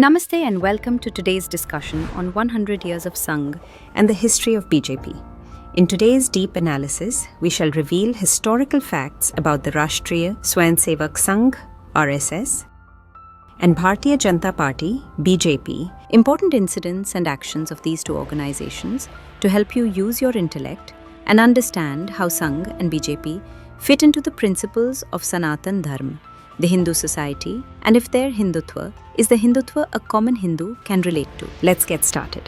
Namaste and welcome to today's discussion on 100 years of Sangh and the history of BJP. In today's deep analysis, we shall reveal historical facts about the Rashtriya Swayamsevak Sangh RSS and Bharatiya Janata Party BJP, important incidents and actions of these two organizations to help you use your intellect and understand how Sangh and BJP fit into the principles of Sanatan Dharma, the Hindu society, and if their Hindutva is the Hindutva a common Hindu can relate to. Let's get started.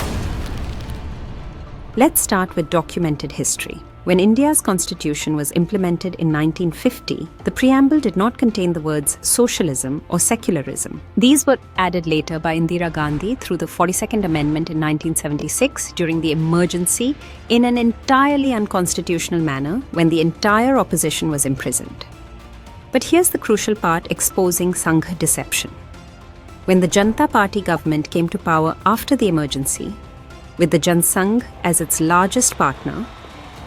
Let's start with documented history. When India's constitution was implemented in 1950, the preamble did not contain the words socialism or secularism. These were added later by Indira Gandhi through the 42nd Amendment in 1976 during the emergency in an entirely unconstitutional manner when the entire opposition was imprisoned. But here's the crucial part exposing Sangh deception. When the Janata Party government came to power after the emergency, with the Jana Sangh as its largest partner,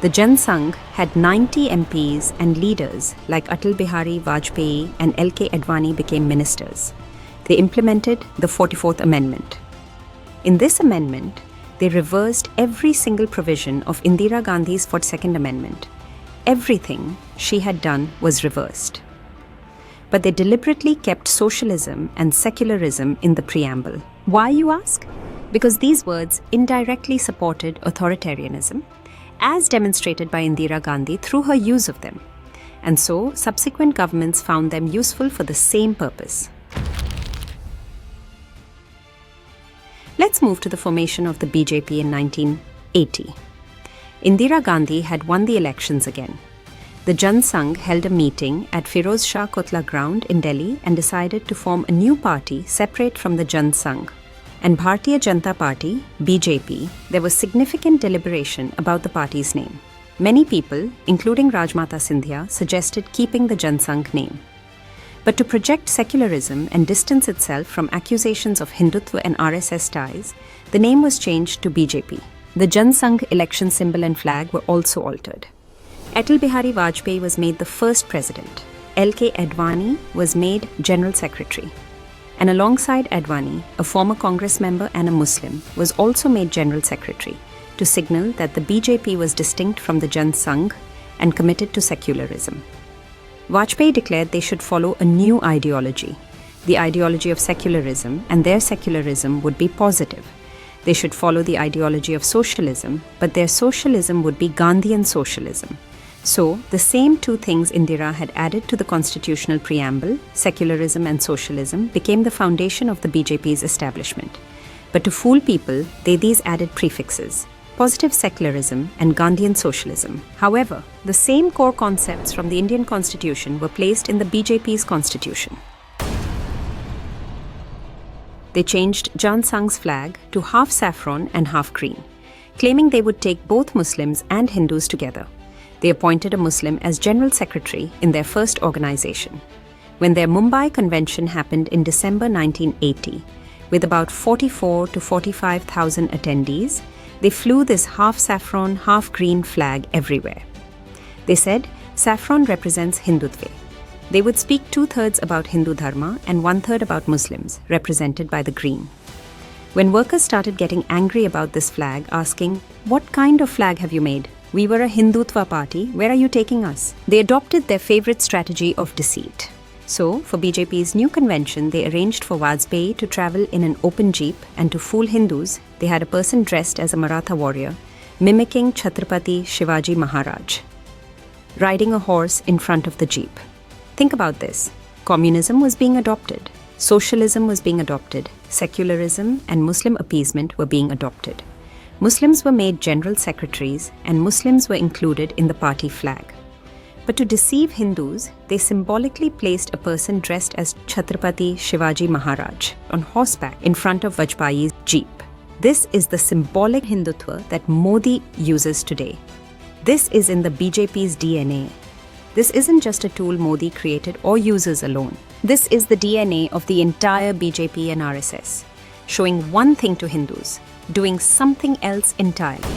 the Jana Sangh had 90 MPs and leaders like Atal Bihari Vajpayee and L.K. Advani became ministers. They implemented the 44th Amendment. In this amendment, they reversed every single provision of Indira Gandhi's 42nd Amendment. Everything she had done was reversed. But they deliberately kept socialism and secularism in the preamble. Why, you ask? Because these words indirectly supported authoritarianism, as demonstrated by Indira Gandhi through her use of them. And so, subsequent governments found them useful for the same purpose. Let's move to the formation of the BJP in 1980. Indira Gandhi had won the elections again. The Jana Sangh held a meeting at Firoz Shah Kotla ground in Delhi and decided to form a new party separate from the Jana Sangh. And Bharatiya Janata Party, BJP, there was significant deliberation about the party's name. Many people, including Rajmata Scindia, suggested keeping the Jana Sangh name. But to project secularism and distance itself from accusations of Hindutva and RSS ties, the name was changed to BJP. The Jana Sangh election symbol and flag were also altered. Atal Bihari Vajpayee was made the first president. L.K. Advani was made General Secretary. And alongside Advani, a former Congress member and a Muslim was also made General Secretary to signal that the BJP was distinct from the Jana Sangh and committed to secularism. Vajpayee declared they should follow a new ideology, the ideology of secularism, and their secularism would be positive. They should follow the ideology of socialism, but their socialism would be Gandhian socialism. So, the same two things Indira had added to the constitutional preamble, secularism and socialism, became the foundation of the BJP's establishment. But to fool people, these added prefixes, positive secularism and Gandhian socialism. However, the same core concepts from the Indian constitution were placed in the BJP's constitution. They changed Jana Sangh's flag to half saffron and half green, claiming they would take both Muslims and Hindus together. They appointed a Muslim as General Secretary in their first organization. When their Mumbai convention happened in December 1980, with about 44 to 45,000 attendees, they flew this half saffron, half green flag everywhere. They said saffron represents Hindutva. They would speak 2/3 about Hindu Dharma and 1/3 about Muslims, represented by the green. When workers started getting angry about this flag, asking, "What kind of flag have you made? We were a Hindutva party, where are you taking us?" They adopted their favorite strategy of deceit. So, for BJP's new convention, they arranged for Vajpayee to travel in an open jeep, and to fool Hindus, they had a person dressed as a Maratha warrior, mimicking Chhatrapati Shivaji Maharaj, riding a horse in front of the jeep. Think about this. Communism was being adopted. Socialism was being adopted. Secularism and Muslim appeasement were being adopted. Muslims were made general secretaries and Muslims were included in the party flag. But to deceive Hindus, they symbolically placed a person dressed as Chhatrapati Shivaji Maharaj on horseback in front of Vajpayee's jeep. This is the symbolic Hindutva that Modi uses today. This is in the BJP's DNA. This isn't just a tool Modi created or uses alone. This is the DNA of the entire BJP and RSS, showing one thing to Hindus, doing something else entirely.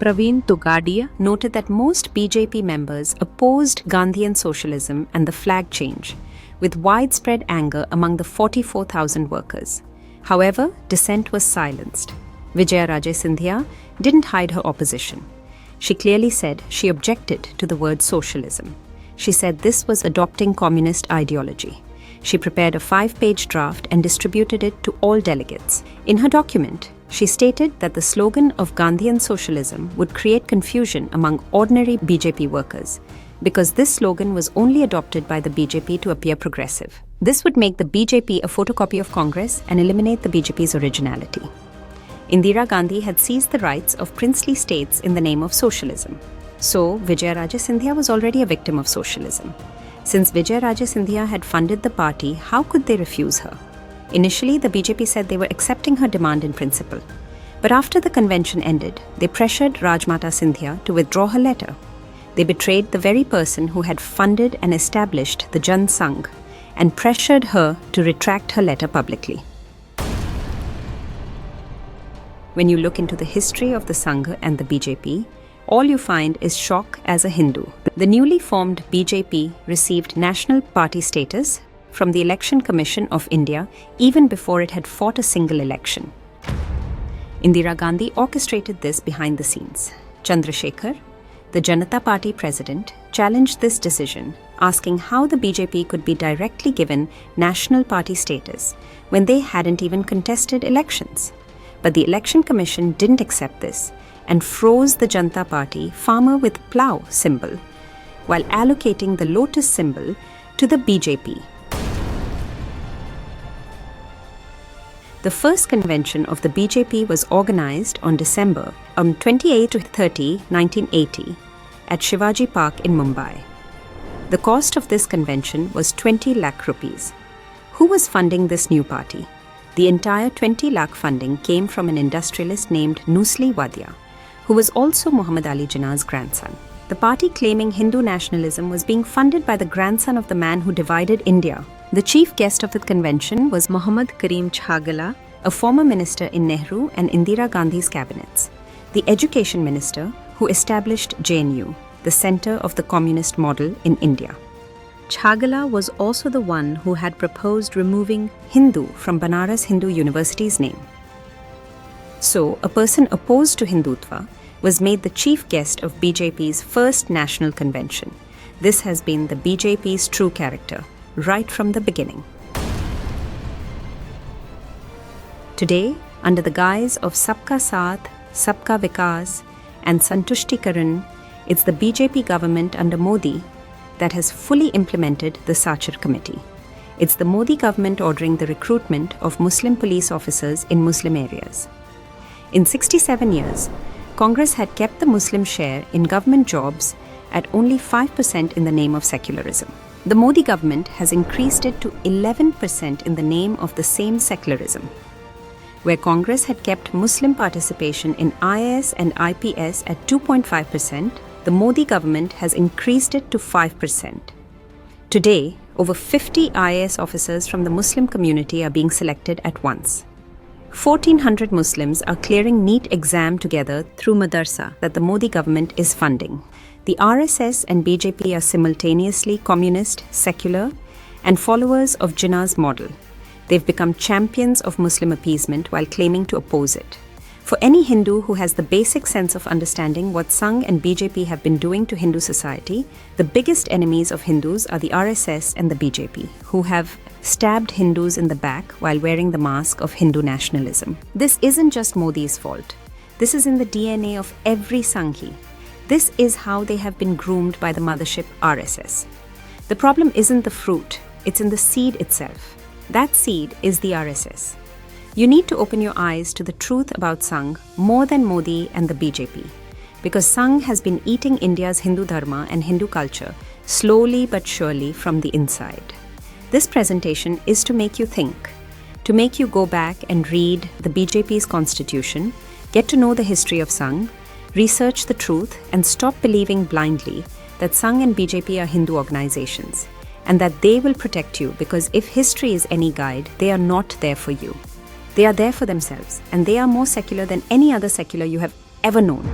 Praveen Tugadia noted that most BJP members opposed Gandhian socialism and the flag change, with widespread anger among the 44,000 workers. However, dissent was silenced. Vijayaraje Scindia didn't hide her opposition. She clearly said she objected to the word socialism. She said this was adopting communist ideology. She prepared a 5-page draft and distributed it to all delegates. In her document, she stated that the slogan of Gandhian socialism would create confusion among ordinary BJP workers, because this slogan was only adopted by the BJP to appear progressive. This would make the BJP a photocopy of Congress and eliminate the BJP's originality. Indira Gandhi had seized the rights of princely states in the name of socialism. So, Vijayaraje Scindia was already a victim of socialism. Since Vijayaraje Scindia had funded the party, how could they refuse her? Initially, the BJP said they were accepting her demand in principle. But after the convention ended, they pressured Rajmata Scindia to withdraw her letter. They betrayed the very person who had funded and established the Jana Sangh and pressured her to retract her letter publicly. When you look into the history of the Sangh and the BJP, all you find is shock as a Hindu. The newly formed BJP received national party status from the Election Commission of India even before it had fought a single election. Indira Gandhi orchestrated this behind the scenes. Chandrasekhar, the Janata Party president, challenged this decision, asking how the BJP could be directly given national party status when they hadn't even contested elections. But the Election Commission didn't accept this and froze the Janata Party farmer with plough symbol while allocating the lotus symbol to the BJP. The first convention of the BJP was organized on December 28 to 30, 1980 at Shivaji Park in Mumbai. The cost of this convention was 20 lakh rupees. Who was funding this new party? The entire 20 lakh funding came from an industrialist named Nusli Wadia, who was also Muhammad Ali Jinnah's grandson. The party claiming Hindu nationalism was being funded by the grandson of the man who divided India. The chief guest of the convention was Muhammad Karim Chhagala, a former minister in Nehru and Indira Gandhi's cabinets, the education minister who established JNU, the center of the communist model in India. Chhagala was also the one who had proposed removing Hindu from Banaras Hindu University's name. So, a person opposed to Hindutva was made the chief guest of BJP's first national convention. This has been the BJP's true character, right from the beginning. Today, under the guise of Sabka Saath, Sabka Vikas and Santushtikaran, it's the BJP government under Modi that has fully implemented the Sachar Committee. It's the Modi government ordering the recruitment of Muslim police officers in Muslim areas. In 67 years, Congress had kept the Muslim share in government jobs at only 5% in the name of secularism. The Modi government has increased it to 11% in the name of the same secularism. Where Congress had kept Muslim participation in IAS and IPS at 2.5%, the Modi government has increased it to 5%. Today, over 50 IAS officers from the Muslim community are being selected at once. 1,400 Muslims are clearing NEET exam together through madarsa that the Modi government is funding. The RSS and BJP are simultaneously communist, secular, and followers of Jinnah's model. They've become champions of Muslim appeasement while claiming to oppose it. For any Hindu who has the basic sense of understanding what Sangh and BJP have been doing to Hindu society, the biggest enemies of Hindus are the RSS and the BJP, who have stabbed Hindus in the back while wearing the mask of Hindu nationalism. This isn't just Modi's fault. This is in the DNA of every Sanghi. This is how they have been groomed by the mothership RSS. The problem isn't the fruit, it's in the seed itself. That seed is the RSS. You need to open your eyes to the truth about Sangh more than Modi and the BJP, because Sangh has been eating India's Hindu dharma and Hindu culture slowly but surely from the inside. This presentation is to make you think, to make you go back and read the BJP's constitution, get to know the history of Sangh, research the truth, and stop believing blindly that Sangh and BJP are Hindu organizations, and that they will protect you, because if history is any guide, they are not there for you. They are there for themselves, and they are more secular than any other secular you have ever known.